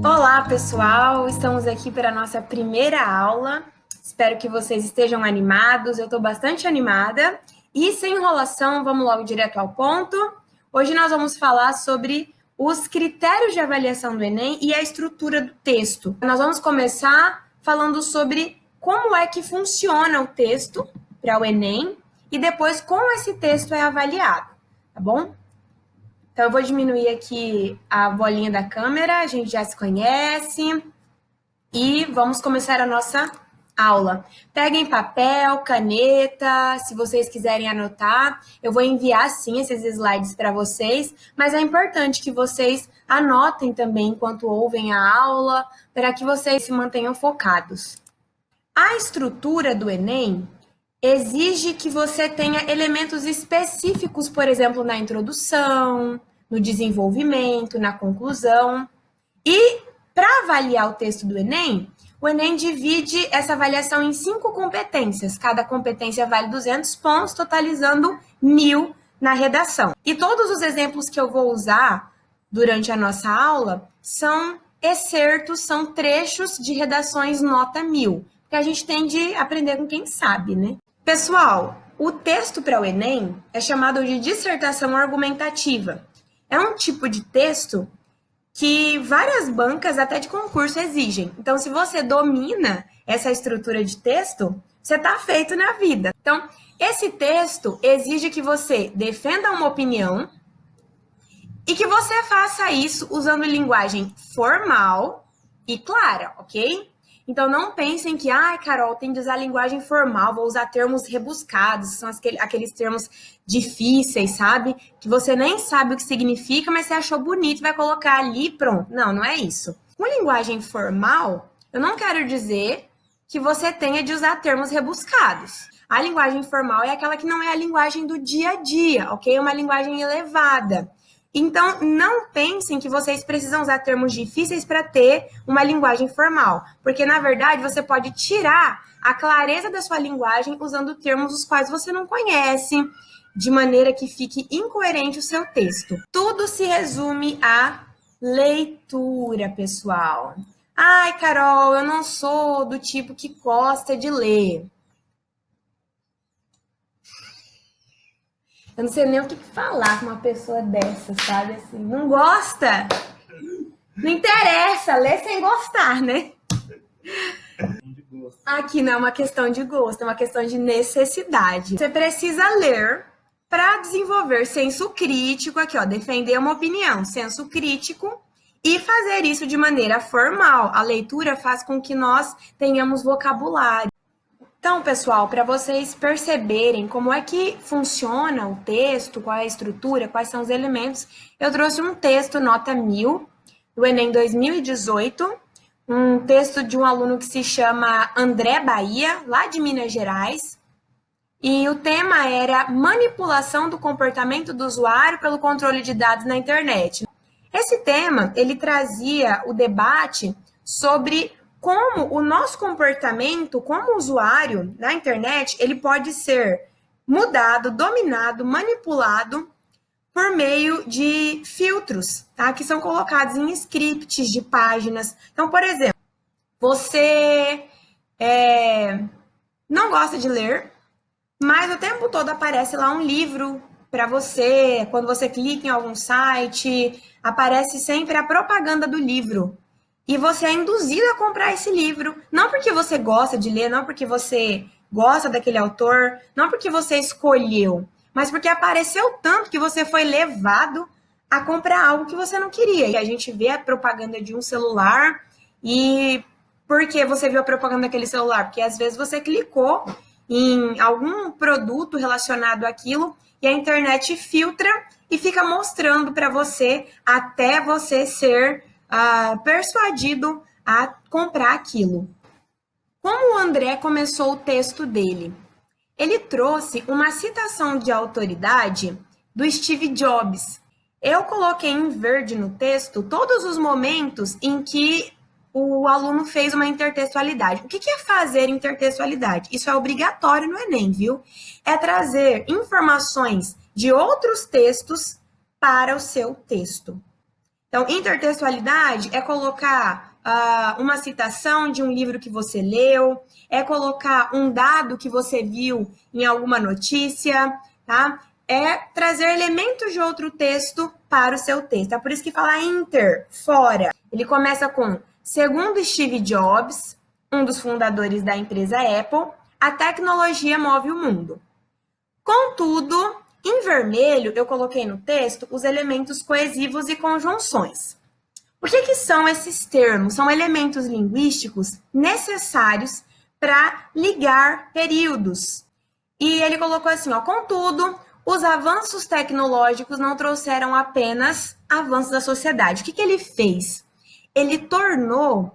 Olá, pessoal! Estamos aqui para a nossa primeira aula. Espero que vocês estejam animados. Eu estou bastante animada. E sem enrolação, vamos logo direto ao ponto. Hoje nós vamos falar sobre os critérios de avaliação do Enem e a estrutura do texto. Nós vamos começar falando sobre como é que funciona o texto para o Enem e depois como esse texto é avaliado, tá bom? Então, eu vou diminuir aqui a bolinha da câmera, a gente já se conhece. E vamos começar a nossa aula. Peguem papel, caneta, se vocês quiserem anotar. Eu vou enviar, sim, esses slides para vocês, mas é importante que vocês anotem também enquanto ouvem a aula, para que vocês se mantenham focados. A estrutura do Enem exige que você tenha elementos específicos, por exemplo, na introdução, no desenvolvimento, na conclusão. E para avaliar o texto do Enem, o Enem divide essa avaliação em 5 competências. Cada competência vale 200 pontos, totalizando 1.000 na redação. E todos os exemplos que eu vou usar durante a nossa aula são excertos, são trechos de redações nota 1.000, porque a gente tem de aprender com quem sabe, né? Pessoal, o texto para o Enem é chamado de dissertação argumentativa. É um tipo de texto que várias bancas, até de concurso, exigem. Então, se você domina essa estrutura de texto, você está feito na vida. Então, esse texto exige que você defenda uma opinião e que você faça isso usando linguagem formal e clara, ok? Então, não pensem que, Carol, tem de usar linguagem formal, vou usar termos rebuscados, são aqueles termos difíceis, sabe? Que você nem sabe o que significa, mas você achou bonito, vai colocar ali, pronto. Não, não é isso. Com linguagem formal, eu não quero dizer que você tenha de usar termos rebuscados. A linguagem formal é aquela que não é a linguagem do dia a dia, ok? É uma linguagem elevada. Então, não pensem que vocês precisam usar termos difíceis para ter uma linguagem formal, porque, na verdade, você pode tirar a clareza da sua linguagem usando termos os quais você não conhece, de maneira que fique incoerente o seu texto. Tudo se resume à leitura, pessoal. Ai, Carol, eu não sou do tipo que gosta de ler. Eu não sei nem o que falar com uma pessoa dessa, sabe? Assim, não gosta? Não interessa, lê sem gostar, né? Aqui não é uma questão de gosto, é uma questão de necessidade. Você precisa ler para desenvolver senso crítico, aqui ó, defender uma opinião, senso crítico, e fazer isso de maneira formal. A leitura faz com que nós tenhamos vocabulário. Então, pessoal, para vocês perceberem como é que funciona o texto, qual é a estrutura, quais são os elementos, eu trouxe um texto nota 1.000, do Enem 2018, um texto de um aluno que se chama André Bahia, lá de Minas Gerais, e o tema era manipulação do comportamento do usuário pelo controle de dados na internet. Esse tema, ele trazia o debate sobre como o nosso comportamento como usuário na internet, ele pode ser mudado, dominado, manipulado por meio de filtros, tá? Que são colocados em scripts de páginas. Então, por exemplo, você não gosta de ler, mas o tempo todo aparece lá um livro para você. Quando você clica em algum site, aparece sempre a propaganda do livro. E você é induzido a comprar esse livro, não porque você gosta de ler, não porque você gosta daquele autor, não porque você escolheu, mas porque apareceu tanto que você foi levado a comprar algo que você não queria. E a gente vê a propaganda de um celular e por que você viu a propaganda daquele celular? Porque às vezes você clicou em algum produto relacionado àquilo e a internet filtra e fica mostrando para você até você ser persuadido a comprar aquilo. Como o André começou o texto dele? Ele trouxe uma citação de autoridade do Steve Jobs. Eu coloquei em verde no texto todos os momentos em que o aluno fez uma intertextualidade. O que é fazer intertextualidade? Isso é obrigatório no Enem, viu? É trazer informações de outros textos para o seu texto. Então, intertextualidade é colocar uma citação de um livro que você leu, é colocar um dado que você viu em alguma notícia, tá? É trazer elementos de outro texto para o seu texto. É por isso que fala inter, fora. Ele começa com, segundo Steve Jobs, um dos fundadores da empresa Apple, a tecnologia move o mundo. Contudo, em vermelho, eu coloquei no texto os elementos coesivos e conjunções. O que são esses termos? São elementos linguísticos necessários para ligar períodos. E ele colocou assim, ó, contudo, os avanços tecnológicos não trouxeram apenas avanços da sociedade. O que ele fez? Ele tornou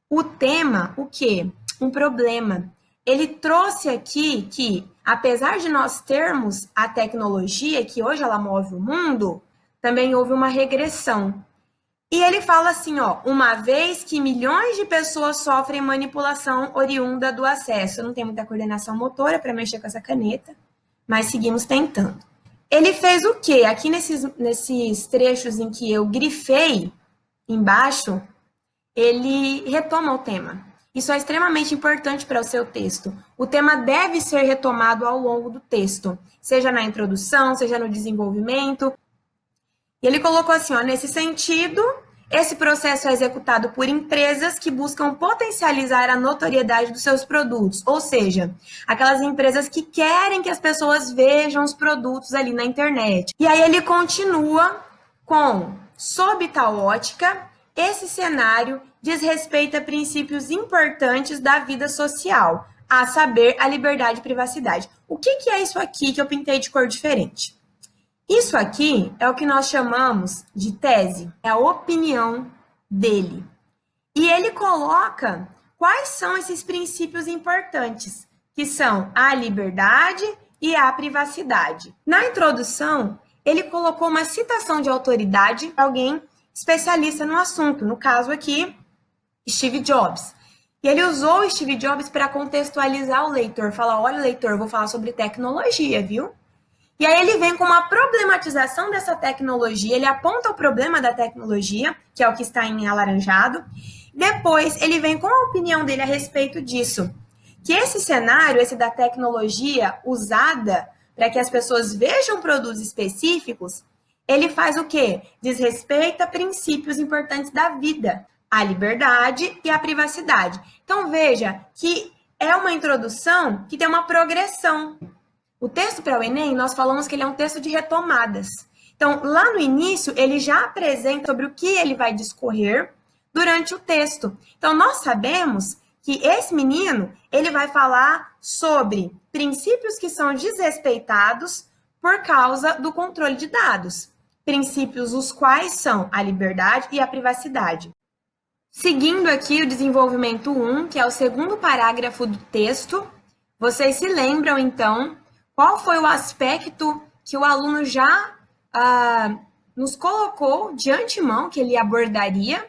o tema o quê? Um problema. Ele trouxe aqui que, apesar de nós termos a tecnologia, que hoje ela move o mundo, também houve uma regressão. E ele fala assim, ó, uma vez que milhões de pessoas sofrem manipulação oriunda do acesso. Eu não tenho muita coordenação motora para mexer com essa caneta, mas seguimos tentando. Ele fez o quê? Aqui nesses trechos em que eu grifei embaixo, ele retoma o tema. Isso é extremamente importante para o seu texto. O tema deve ser retomado ao longo do texto, seja na introdução, seja no desenvolvimento. E ele colocou assim, ó, nesse sentido, esse processo é executado por empresas que buscam potencializar a notoriedade dos seus produtos, ou seja, aquelas empresas que querem que as pessoas vejam os produtos ali na internet. E aí ele continua com, sob tal ótica, esse cenário diz respeito a princípios importantes da vida social, a saber, a liberdade e privacidade. O que é isso aqui que eu pintei de cor diferente? Isso aqui é o que nós chamamos de tese, é a opinião dele. E ele coloca quais são esses princípios importantes, que são a liberdade e a privacidade. Na introdução, ele colocou uma citação de autoridade, alguém especialista no assunto, no caso aqui, Steve Jobs. E ele usou o Steve Jobs para contextualizar o leitor, falar, olha, leitor, eu vou falar sobre tecnologia, viu? E aí ele vem com uma problematização dessa tecnologia, ele aponta o problema da tecnologia, que é o que está em alaranjado. Depois ele vem com a opinião dele a respeito disso, que esse cenário, esse da tecnologia usada para que as pessoas vejam produtos específicos, ele faz o quê? Diz respeito a princípios importantes da vida, a liberdade e a privacidade. Então veja que é uma introdução que tem uma progressão. O texto para o Enem, nós falamos que ele é um texto de retomadas. Então, lá no início, ele já apresenta sobre o que ele vai discorrer durante o texto. Então, nós sabemos que esse menino, ele vai falar sobre princípios que são desrespeitados por causa do controle de dados. Princípios os quais são a liberdade e a privacidade. Seguindo aqui o desenvolvimento 1, que é o segundo parágrafo do texto, vocês se lembram, então, qual foi o aspecto que o aluno já nos colocou de antemão que ele abordaria,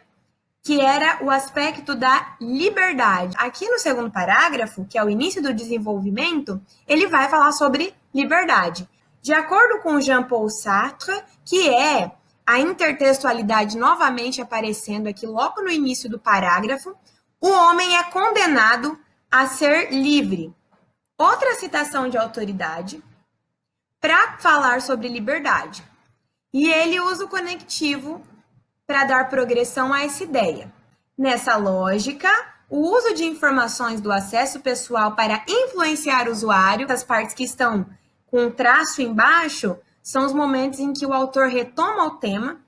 que era o aspecto da liberdade. Aqui no segundo parágrafo, que é o início do desenvolvimento, ele vai falar sobre liberdade. De acordo com Jean-Paul Sartre, que é a intertextualidade novamente aparecendo aqui logo no início do parágrafo, o homem é condenado a ser livre. Outra citação de autoridade para falar sobre liberdade. E ele usa o conectivo para dar progressão a essa ideia. Nessa lógica, o uso de informações do acesso pessoal para influenciar o usuário, as partes que estão com um traço embaixo, são os momentos em que o autor retoma o tema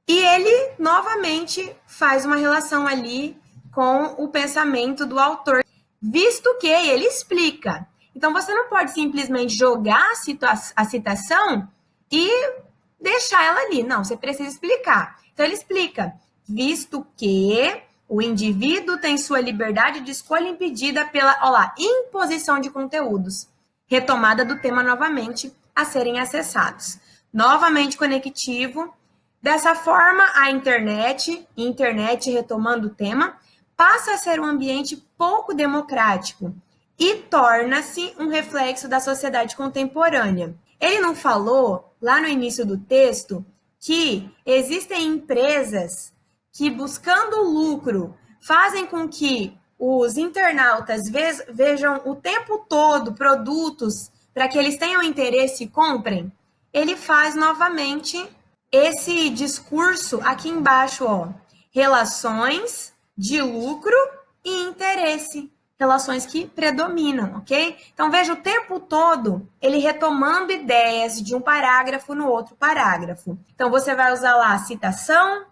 e ele novamente faz uma relação ali com o pensamento do autor, visto que ele explica. Então, você não pode simplesmente jogar a citação e deixar ela ali. Não, você precisa explicar. Então, ele explica, visto que o indivíduo tem sua liberdade de escolha impedida pela, imposição de conteúdos. Retomada do tema novamente a serem acessados. Novamente conectivo. Dessa forma, a internet retomando o tema, passa a ser um ambiente pouco democrático e torna-se um reflexo da sociedade contemporânea. Ele não falou, lá no início do texto, que existem empresas que, buscando lucro, fazem com que os internautas vejam o tempo todo produtos para que eles tenham interesse e comprem, ele faz novamente esse discurso aqui embaixo, ó, relações de lucro e interesse, relações que predominam, ok? Então, veja o tempo todo ele retomando ideias de um parágrafo no outro parágrafo. Então, você vai usar lá a citação,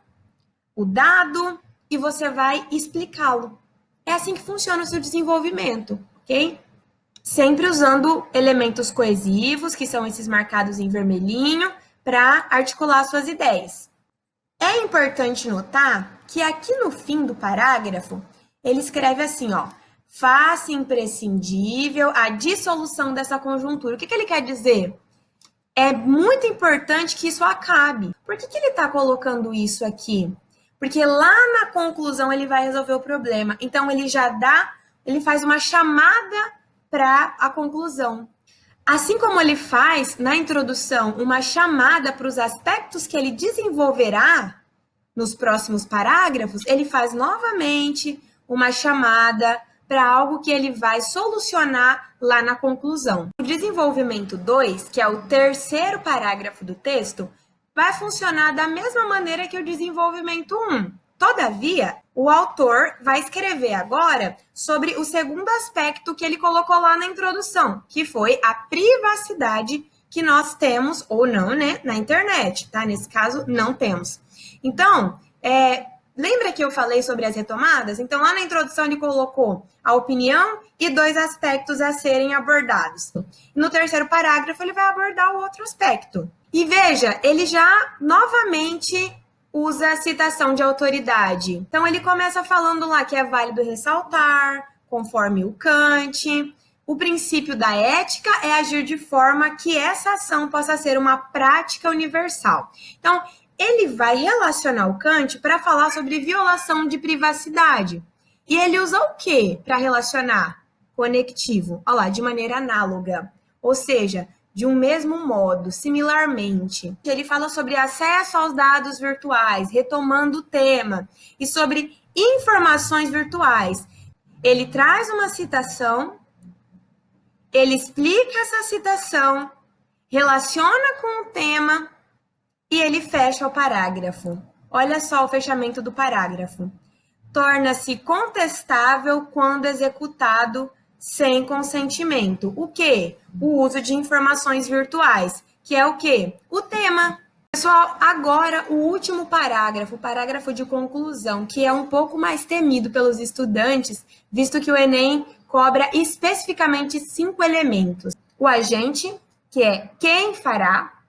o dado, e você vai explicá-lo. É assim que funciona o seu desenvolvimento, ok? Sempre usando elementos coesivos, que são esses marcados em vermelhinho, para articular suas ideias. É importante notar que aqui no fim do parágrafo, ele escreve assim, ó, faça imprescindível a dissolução dessa conjuntura. O que ele quer dizer? É muito importante que isso acabe. Por que ele está colocando isso aqui? Porque lá na conclusão ele vai resolver o problema. Então, ele faz uma chamada para a conclusão. Assim como ele faz, na introdução, uma chamada para os aspectos que ele desenvolverá nos próximos parágrafos, ele faz novamente uma chamada para algo que ele vai solucionar lá na conclusão. O desenvolvimento 2, que é o terceiro parágrafo do texto, vai funcionar da mesma maneira que o desenvolvimento 1. Todavia, o autor vai escrever agora sobre o segundo aspecto que ele colocou lá na introdução, que foi a privacidade que nós temos, ou não, né, na internet, tá? Nesse caso, não temos. Então, lembra que eu falei sobre as retomadas? Então, lá na introdução ele colocou a opinião e 2 aspectos a serem abordados. No terceiro parágrafo, ele vai abordar o outro aspecto. E veja, ele já novamente usa a citação de autoridade. Então, ele começa falando lá que é válido ressaltar, conforme o Kant, o princípio da ética é agir de forma que essa ação possa ser uma prática universal. Então, ele vai relacionar o Kant para falar sobre violação de privacidade. E ele usa o quê para relacionar? Conectivo, olha lá, de maneira análoga. Ou seja, de um mesmo modo, similarmente. Ele fala sobre acesso aos dados virtuais, retomando o tema, e sobre informações virtuais. Ele traz uma citação, ele explica essa citação, relaciona com o tema e ele fecha o parágrafo. Olha só o fechamento do parágrafo. Torna-se contestável quando executado sem consentimento. O quê? O uso de informações virtuais, que é o quê? O tema. Pessoal, agora o último parágrafo, o parágrafo de conclusão, que é um pouco mais temido pelos estudantes, visto que o Enem cobra especificamente 5 elementos. O agente, que é quem fará,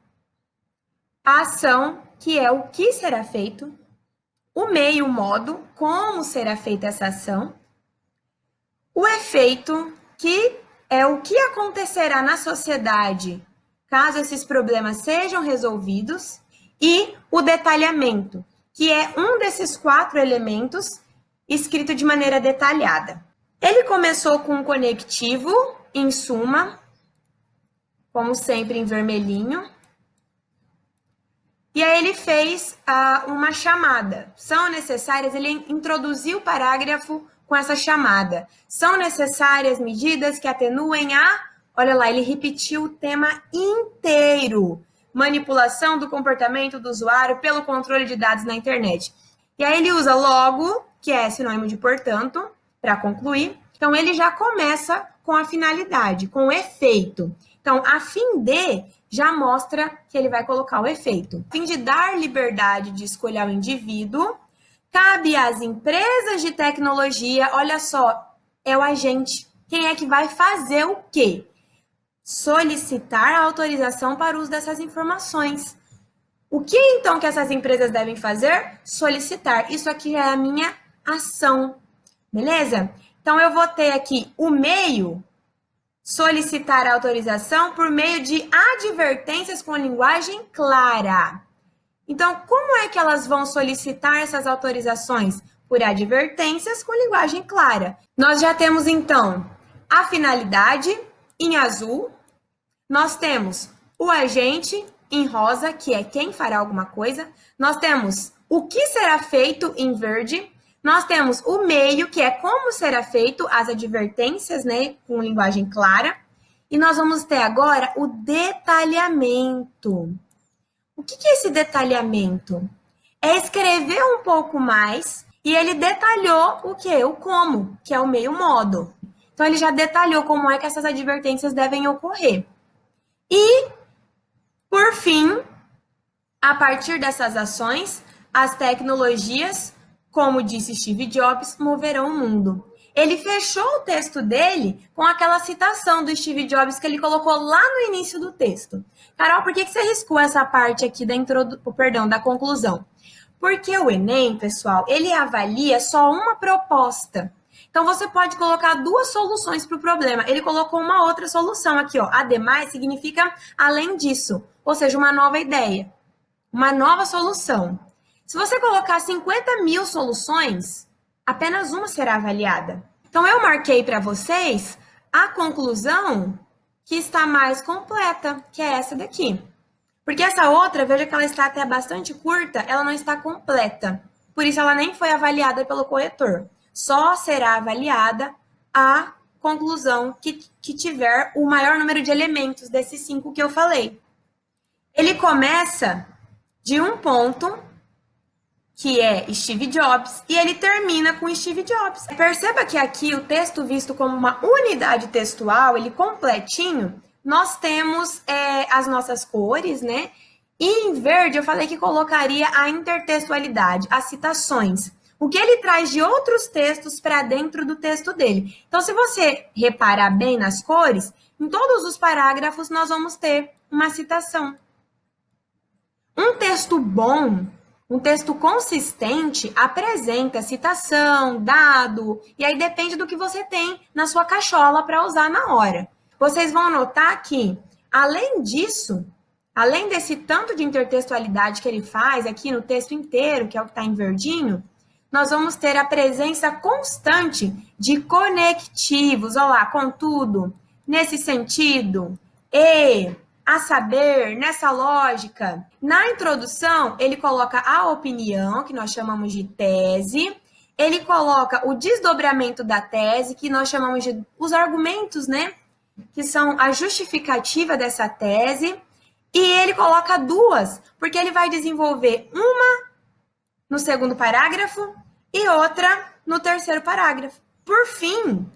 a ação, que é o que será feito, o meio, o modo, como será feita essa ação, o efeito, que é o que acontecerá na sociedade caso esses problemas sejam resolvidos, e o detalhamento, que é um desses 4 elementos escrito de maneira detalhada. Ele começou com um conectivo, em suma, como sempre em vermelhinho, e aí ele fez uma chamada. São necessárias, ele introduziu o parágrafo com essa chamada. São necessárias medidas que atenuem olha lá, ele repetiu o tema inteiro. Manipulação do comportamento do usuário pelo controle de dados na internet. E aí ele usa logo, que é sinônimo de portanto, para concluir. Então, ele já começa com a finalidade, com o efeito. Então, a fim de já mostra que ele vai colocar o efeito. A fim de dar liberdade de escolha ao indivíduo, cabe às empresas de tecnologia, olha só, é o agente. Quem é que vai fazer o quê? Solicitar a autorização para o uso dessas informações. O que, então, que essas empresas devem fazer? Solicitar. Isso aqui é a minha ação, beleza? Então, eu vou ter aqui o meio, solicitar a autorização por meio de advertências com linguagem clara. Então, como é que elas vão solicitar essas autorizações? Por advertências com linguagem clara. Nós já temos, então, a finalidade, em azul. Nós temos o agente, em rosa, que é quem fará alguma coisa. Nós temos o que será feito, em verde. Nós temos o meio, que é como será feito, as advertências, né, com linguagem clara. E nós vamos ter agora o detalhamento. O que é esse detalhamento? É escrever um pouco mais e ele detalhou o quê? O como, que é o meio modo. Então, ele já detalhou como é que essas advertências devem ocorrer. E, por fim, a partir dessas ações, as tecnologias, como disse Steve Jobs, moverão o mundo. Ele fechou o texto dele com aquela citação do Steve Jobs que ele colocou lá no início do texto. Carol, por que você riscou essa parte aqui da conclusão? Porque o Enem, pessoal, ele avalia só uma proposta. Então, você pode colocar duas soluções para o problema. Ele colocou uma outra solução aqui, ó. Ademais significa além disso, ou seja, uma nova ideia, uma nova solução. Se você colocar 50 mil soluções, apenas uma será avaliada. Então, eu marquei para vocês a conclusão que está mais completa, que é essa daqui. Porque essa outra, veja que ela está até bastante curta, ela não está completa. Por isso, ela nem foi avaliada pelo corretor. Só será avaliada a conclusão que tiver o maior número de elementos desses 5 que eu falei. Ele começa de um ponto, que é Steve Jobs, e ele termina com Steve Jobs. Perceba que aqui o texto visto como uma unidade textual, ele completinho, nós temos as nossas cores, né? E em verde eu falei que colocaria a intertextualidade, as citações. O que ele traz de outros textos para dentro do texto dele. Então, se você reparar bem nas cores, em todos os parágrafos nós vamos ter uma citação. Um texto bom, um texto consistente, apresenta citação, dado, e aí depende do que você tem na sua cachola para usar na hora. Vocês vão notar que, além disso, além desse tanto de intertextualidade que ele faz aqui no texto inteiro, que é o que está em verdinho, nós vamos ter a presença constante de conectivos, olha lá, contudo, nesse sentido, e, a saber, nessa lógica. Na introdução, ele coloca a opinião, que nós chamamos de tese, ele coloca o desdobramento da tese, que nós chamamos de os argumentos, né? Que são a justificativa dessa tese, e ele coloca duas, porque ele vai desenvolver uma no segundo parágrafo e outra no terceiro parágrafo. Por fim, o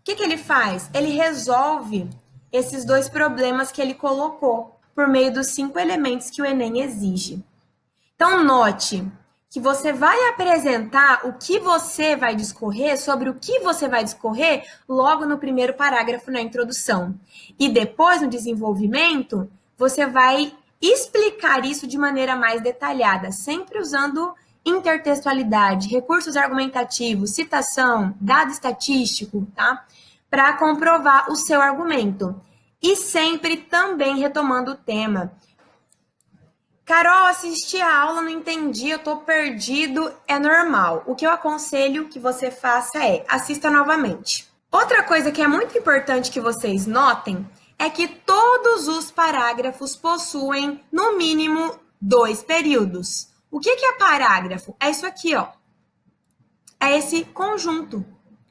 que ele faz? Ele resolve esses dois problemas que ele colocou por meio dos 5 elementos que o Enem exige. Então, note que você vai apresentar o que você vai discorrer, sobre o que você vai discorrer, logo no primeiro parágrafo na introdução. E depois, no desenvolvimento, você vai explicar isso de maneira mais detalhada, sempre usando intertextualidade, recursos argumentativos, citação, dado estatístico, tá? Para comprovar o seu argumento. E sempre também retomando o tema. Carol, assisti a aula, não entendi, eu tô perdido, é normal. O que eu aconselho que você faça é, assista novamente. Outra coisa que é muito importante que vocês notem é que todos os parágrafos possuem, no mínimo, 2 períodos. O que é parágrafo? É isso aqui, ó. É esse conjunto.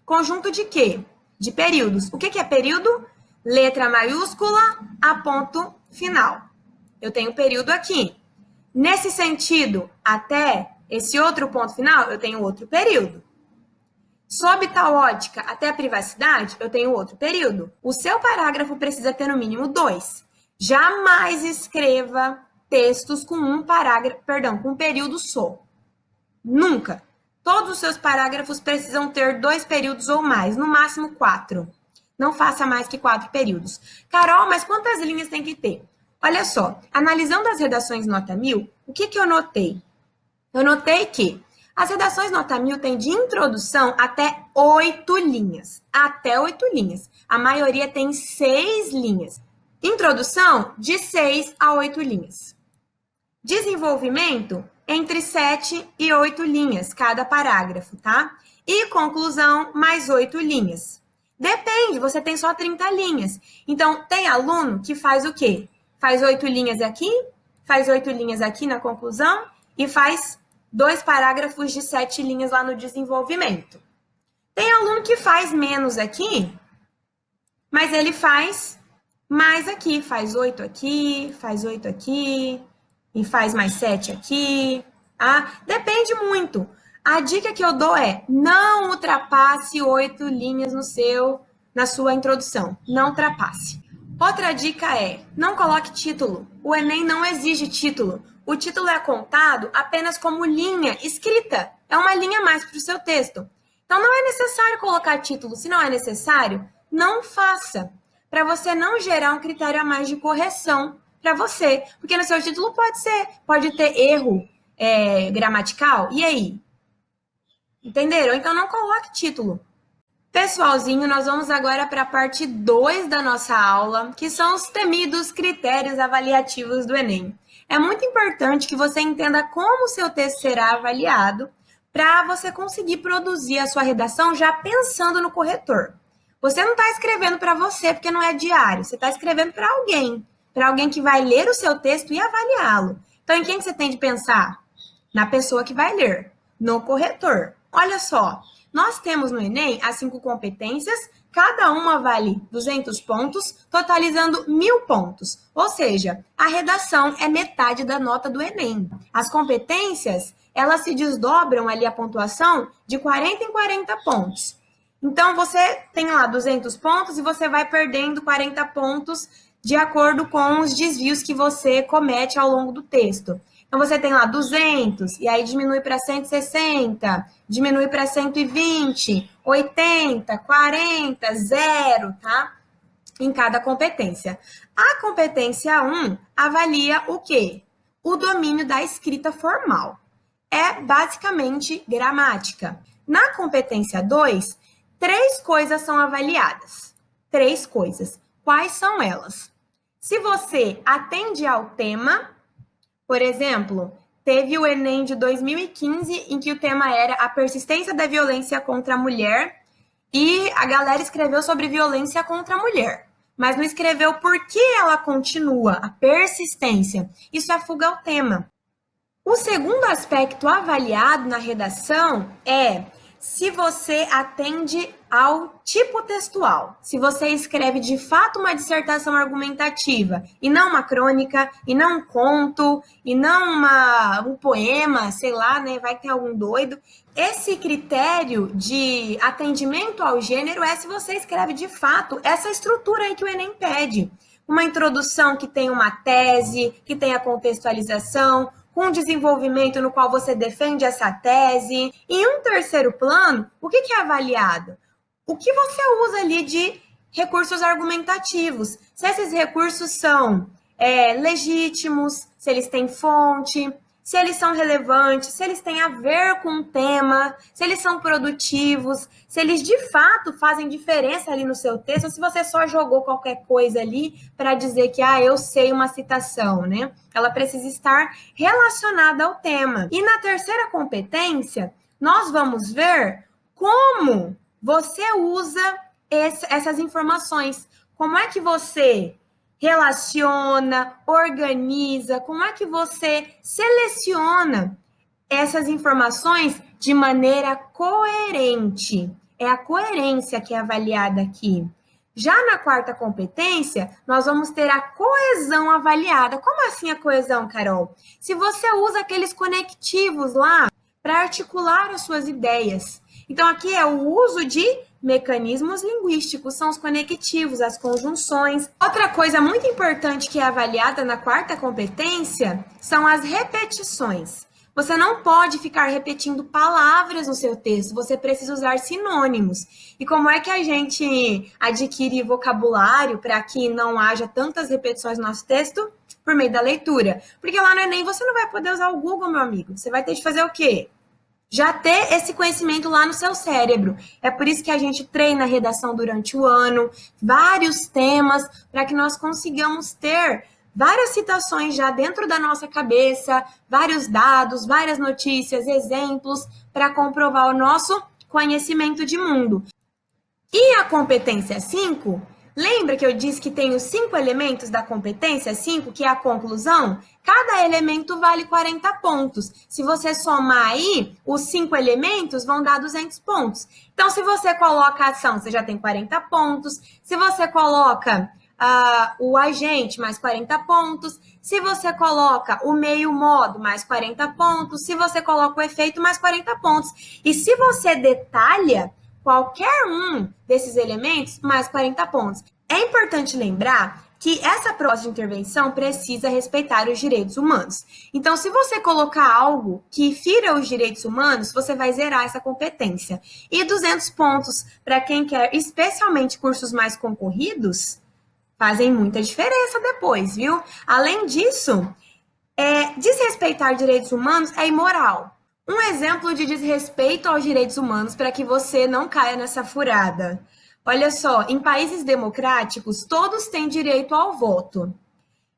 Conjunto de quê? De períodos. O que é período? Letra maiúscula, a ponto final. Eu tenho período aqui. Nesse sentido, até esse outro ponto final, eu tenho outro período. Sob tal ótica, até a privacidade, eu tenho outro período. O seu parágrafo precisa ter no mínimo 2. Jamais escreva textos com com um período só. Nunca. Todos os seus parágrafos precisam ter 2 períodos ou mais, no máximo 4. Não faça mais que 4 períodos. Carol, mas quantas linhas tem que ter? Olha só, analisando as redações nota 1000, o que eu notei? Eu notei que as redações nota 1000 têm de introdução até 8 linhas. Até 8 linhas. A maioria tem 6 linhas. Introdução, de 6 a 8 linhas. Desenvolvimento, entre 7 e 8 linhas, cada parágrafo, tá? E conclusão, mais 8 linhas. Depende, você tem só 30 linhas. Então, tem aluno que faz o quê? Faz 8 linhas aqui, faz 8 linhas aqui na conclusão e faz 2 parágrafos de 7 linhas lá no desenvolvimento. Tem aluno que faz menos aqui, mas ele faz mais aqui, faz 8 aqui, faz 8 aqui, e faz mais 7 aqui, tá? Depende muito. A dica que eu dou é, não ultrapasse 8 linhas na sua introdução, não ultrapasse. Outra dica é, não coloque título. O Enem não exige título. O título é contado apenas como linha escrita. É uma linha a mais para o seu texto. Então, não é necessário colocar título. Se não é necessário, não faça. Para você não gerar um critério a mais de correção para você. Porque no seu título pode ter erro gramatical. E aí? Entenderam? Então, não coloque título. Pessoalzinho, nós vamos agora para a parte 2 da nossa aula, que são os temidos critérios avaliativos do Enem. É muito importante que você entenda como o seu texto será avaliado para você conseguir produzir a sua redação já pensando no corretor. Você não está escrevendo para você, porque não é diário, você está escrevendo para alguém que vai ler o seu texto e avaliá-lo. Então, em quem você tem de pensar? Na pessoa que vai ler, no corretor. Olha só, nós temos no Enem as 5 competências, cada uma vale 200 pontos, totalizando 1.000 pontos. Ou seja, a redação é metade da nota do Enem. As competências, elas se desdobram ali a pontuação de 40 em 40 pontos. Então, você tem lá 200 pontos e você vai perdendo 40 pontos de acordo com os desvios que você comete ao longo do texto. Então, você tem lá 200, e aí diminui para 160, diminui para 120, 80, 40, 0, tá? Em cada competência. A competência 1 avalia o quê? O domínio da escrita formal. É basicamente gramática. Na competência 2, 3 coisas são avaliadas. 3 coisas. Quais são elas? Se você atende ao tema, por exemplo, teve o Enem de 2015, em que o tema era a persistência da violência contra a mulher, e a galera escreveu sobre violência contra a mulher, mas não escreveu por que ela continua, a persistência. Isso é fuga ao tema. O segundo aspecto avaliado na redação é se você atende ao tipo textual, se você escreve de fato uma dissertação argumentativa e não uma crônica, e não um conto, e não um poema, sei lá, né? Vai ter algum doido. Esse critério de atendimento ao gênero é se você escreve de fato essa estrutura aí que o Enem pede. Uma introdução que tenha uma tese, que tenha contextualização, com um desenvolvimento no qual você defende essa tese. Em um terceiro plano, o que é avaliado? O que você usa ali de recursos argumentativos? Se esses recursos são legítimos, se eles têm fonte, se eles são relevantes, se eles têm a ver com o tema, se eles são produtivos, se eles de fato fazem diferença ali no seu texto, ou se você só jogou qualquer coisa ali para dizer que, eu sei uma citação, né? Ela precisa estar relacionada ao tema. E na terceira competência, nós vamos ver como você usa essas informações. Como é que você relaciona, organiza, como é que você seleciona essas informações de maneira coerente. É a coerência que é avaliada aqui. Já na quarta competência, nós vamos ter a coesão avaliada. Como assim a coesão, Carol? Se você usa aqueles conectivos lá para articular as suas ideias. Então, aqui é o uso de mecanismos linguísticos, são os conectivos, as conjunções. Outra coisa muito importante que é avaliada na quarta competência são as repetições. Você não pode ficar repetindo palavras no seu texto, você precisa usar sinônimos. E como é que a gente adquire vocabulário para que não haja tantas repetições no nosso texto? Por meio da leitura. Porque lá no Enem você não vai poder usar o Google, meu amigo. Você vai ter de fazer o quê? Já ter esse conhecimento lá no seu cérebro. É por isso que a gente treina a redação durante o ano, vários temas, para que nós consigamos ter várias citações já dentro da nossa cabeça, vários dados, várias notícias, exemplos, para comprovar o nosso conhecimento de mundo. E a competência 5, Lembra que eu disse que tem os 5 elementos da competência 5, que é a conclusão? Cada elemento vale 40 pontos. Se você somar aí, os 5 elementos vão dar 200 pontos. Então, se você coloca a ação, você já tem 40 pontos. Se você coloca o agente, mais 40 pontos. Se você coloca o meio modo, mais 40 pontos. Se você coloca o efeito, mais 40 pontos. E se você detalha qualquer um desses elementos, mais 40 pontos. É importante lembrar que essa proposta de intervenção precisa respeitar os direitos humanos. Então, se você colocar algo que fira os direitos humanos, você vai zerar essa competência. E 200 pontos para quem quer, especialmente cursos mais concorridos, fazem muita diferença depois, viu? Além disso, desrespeitar direitos humanos é imoral. Um exemplo de desrespeito aos direitos humanos para que você não caia nessa furada. Olha só, em países democráticos, todos têm direito ao voto.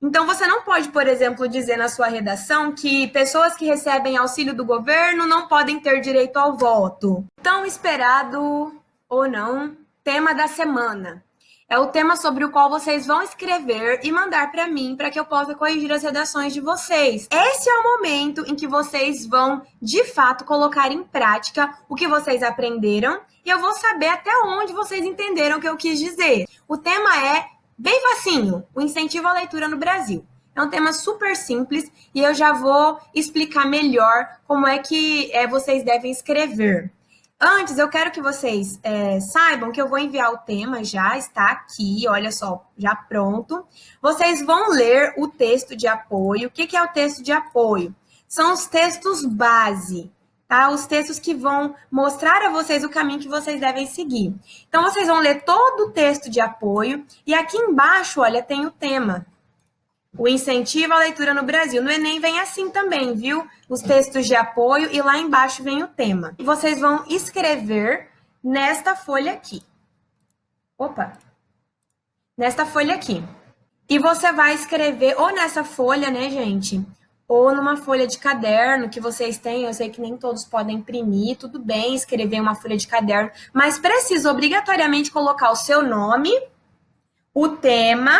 Então, você não pode, por exemplo, dizer na sua redação que pessoas que recebem auxílio do governo não podem ter direito ao voto. Tão esperado ou não, tema da semana. É o tema sobre o qual vocês vão escrever e mandar para mim, para que eu possa corrigir as redações de vocês. Esse é o momento em que vocês vão, de fato, colocar em prática o que vocês aprenderam e eu vou saber até onde vocês entenderam o que eu quis dizer. O tema é bem facinho, o incentivo à leitura no Brasil. É um tema super simples e eu já vou explicar melhor como é que vocês devem escrever. Antes, eu quero que vocês saibam que eu vou enviar o tema, já está aqui, olha só, já pronto. Vocês vão ler o texto de apoio. O que é o texto de apoio? São os textos base, tá? Os textos que vão mostrar a vocês o caminho que vocês devem seguir. Então, vocês vão ler todo o texto de apoio e aqui embaixo, olha, tem o tema. O incentivo à leitura no Brasil. No Enem vem assim também, viu? Os textos de apoio e lá embaixo vem o tema. E vocês vão escrever nesta folha aqui. Opa! Nesta folha aqui. E você vai escrever ou nessa folha, né, gente? Ou numa folha de caderno que vocês têm. Eu sei que nem todos podem imprimir, tudo bem escrever uma folha de caderno, mas precisa obrigatoriamente colocar o seu nome, o tema,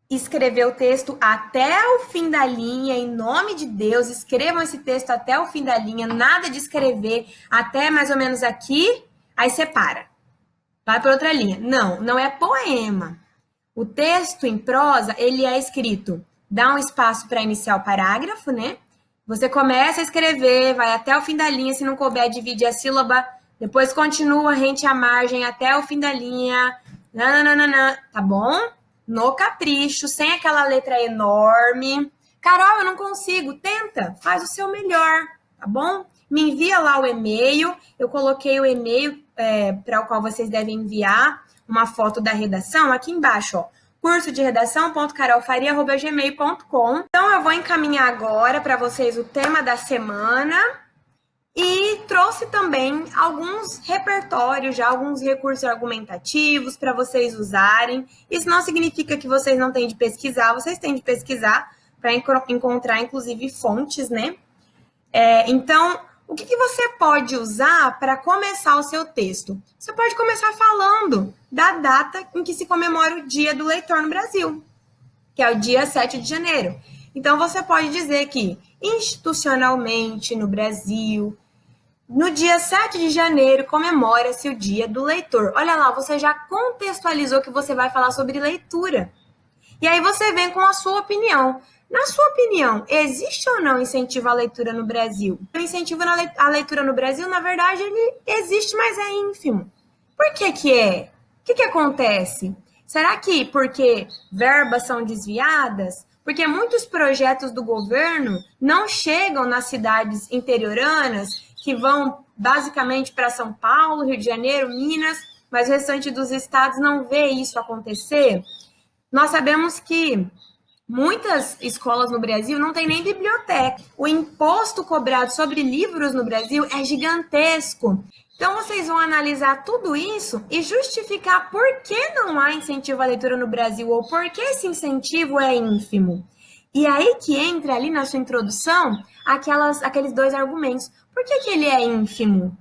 escrever o texto até o fim da linha, em nome de Deus, escrevam esse texto até o fim da linha, nada de escrever até mais ou menos aqui, aí você para, vai para outra linha. Não, não é poema. O texto em prosa, ele é escrito, dá um espaço para iniciar o parágrafo, né? Você começa a escrever, vai até o fim da linha, se não couber, divide a sílaba, depois continua, rente a margem até o fim da linha, nananana, tá bom? No capricho, sem aquela letra enorme. Carol, eu não consigo. Tenta, faz o seu melhor, tá bom? Me envia lá o e-mail. Eu coloquei o e-mail para o qual vocês devem enviar uma foto da redação aqui embaixo, ó. cursoderedação.carolfaria@gmail.com. Então, eu vou encaminhar agora para vocês o tema da semana. E trouxe também alguns repertórios, já alguns recursos argumentativos para vocês usarem. Isso não significa que vocês não têm de pesquisar, vocês têm de pesquisar para encontrar, inclusive, fontes, né? Então, o que você pode usar para começar o seu texto? Você pode começar falando da data em que se comemora o Dia do Leitor no Brasil, que é o dia 7 de janeiro. Então, você pode dizer que, institucionalmente, no Brasil, no dia 7 de janeiro, comemora-se o Dia do Leitor. Olha lá, você já contextualizou que você vai falar sobre leitura. E aí você vem com a sua opinião. Na sua opinião, existe ou não incentivo à leitura no Brasil? O incentivo à leitura no Brasil, na verdade, ele existe, mas é ínfimo. Por que que é? O que que acontece? Será que porque verbas são desviadas? Porque muitos projetos do governo não chegam nas cidades interioranas, que vão basicamente para São Paulo, Rio de Janeiro, Minas, mas o restante dos estados não vê isso acontecer. Nós sabemos que muitas escolas no Brasil não têm nem biblioteca. O imposto cobrado sobre livros no Brasil é gigantesco. Então, vocês vão analisar tudo isso e justificar por que não há incentivo à leitura no Brasil ou por que esse incentivo é ínfimo. E aí que entra ali na sua introdução aqueles dois argumentos. Por que ele é ínfimo?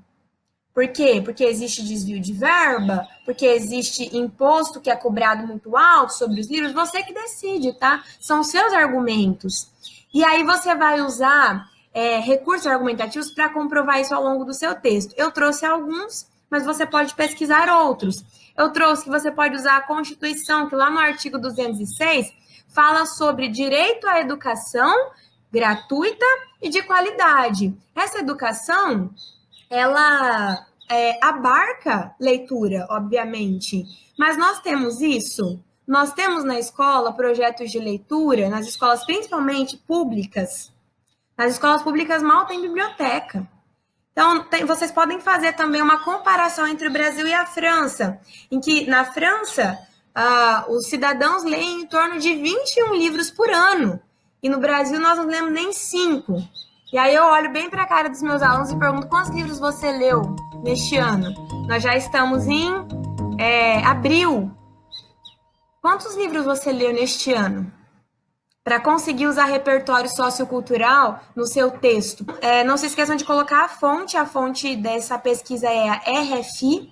Por quê? Porque existe desvio de verba, porque existe imposto que é cobrado muito alto sobre os livros, você que decide, tá? São seus argumentos. E aí você vai usar recursos argumentativos para comprovar isso ao longo do seu texto. Eu trouxe alguns, mas você pode pesquisar outros. Eu trouxe que você pode usar a Constituição, que lá no artigo 206 fala sobre direito à educação gratuita e de qualidade. Essa educação ela abarca leitura, obviamente, mas nós temos isso. Nós temos na escola projetos de leitura, nas escolas principalmente públicas. Nas escolas públicas mal tem biblioteca. Então, vocês podem fazer também uma comparação entre o Brasil e a França, em que na França os cidadãos leem em torno de 21 livros por ano, e no Brasil nós não lemos nem 5. E aí eu olho bem para a cara dos meus alunos e pergunto: quantos livros você leu neste ano? Nós já estamos em abril. Quantos livros você leu neste ano? Para conseguir usar repertório sociocultural no seu texto. Não se esqueçam de colocar a fonte dessa pesquisa é a RFI,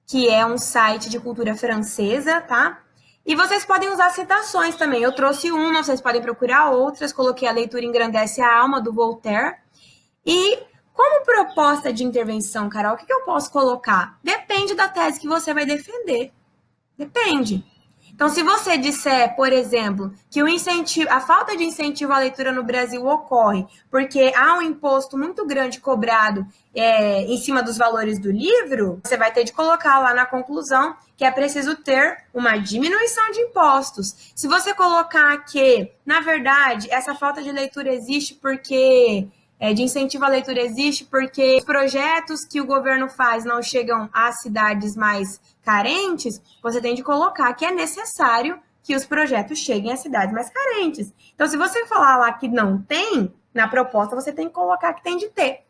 que é um site de cultura francesa, tá? E vocês podem usar citações também. Eu trouxe uma, vocês podem procurar outras. Coloquei A Leitura Engrandece a Alma, do Voltaire. E como proposta de intervenção, Carol, o que eu posso colocar? Depende da tese que você vai defender. Depende. Então, se você disser, por exemplo, que a falta de incentivo à leitura no Brasil ocorre porque há um imposto muito grande cobrado em cima dos valores do livro, você vai ter de colocar lá na conclusão que é preciso ter uma diminuição de impostos. Se você colocar que, na verdade, essa falta de leitura existe porque de incentivo à leitura existe porque os projetos que o governo faz não chegam às cidades mais carentes, você tem de colocar que é necessário que os projetos cheguem às cidades mais carentes. Então, se você falar lá que não tem, na proposta você tem que colocar que tem de ter.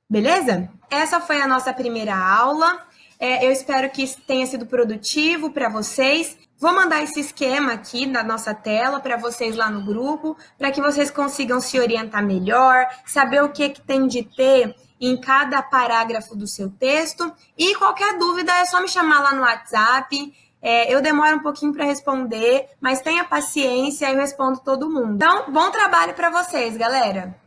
Beleza? Essa foi a nossa primeira aula. Eu espero que tenha sido produtivo para vocês. Vou mandar esse esquema aqui na nossa tela para vocês lá no grupo, para que vocês consigam se orientar melhor, saber o que tem de ter em cada parágrafo do seu texto. E qualquer dúvida é só me chamar lá no WhatsApp. Eu demoro um pouquinho para responder, mas tenha paciência, eu respondo todo mundo. Então, bom trabalho para vocês, galera!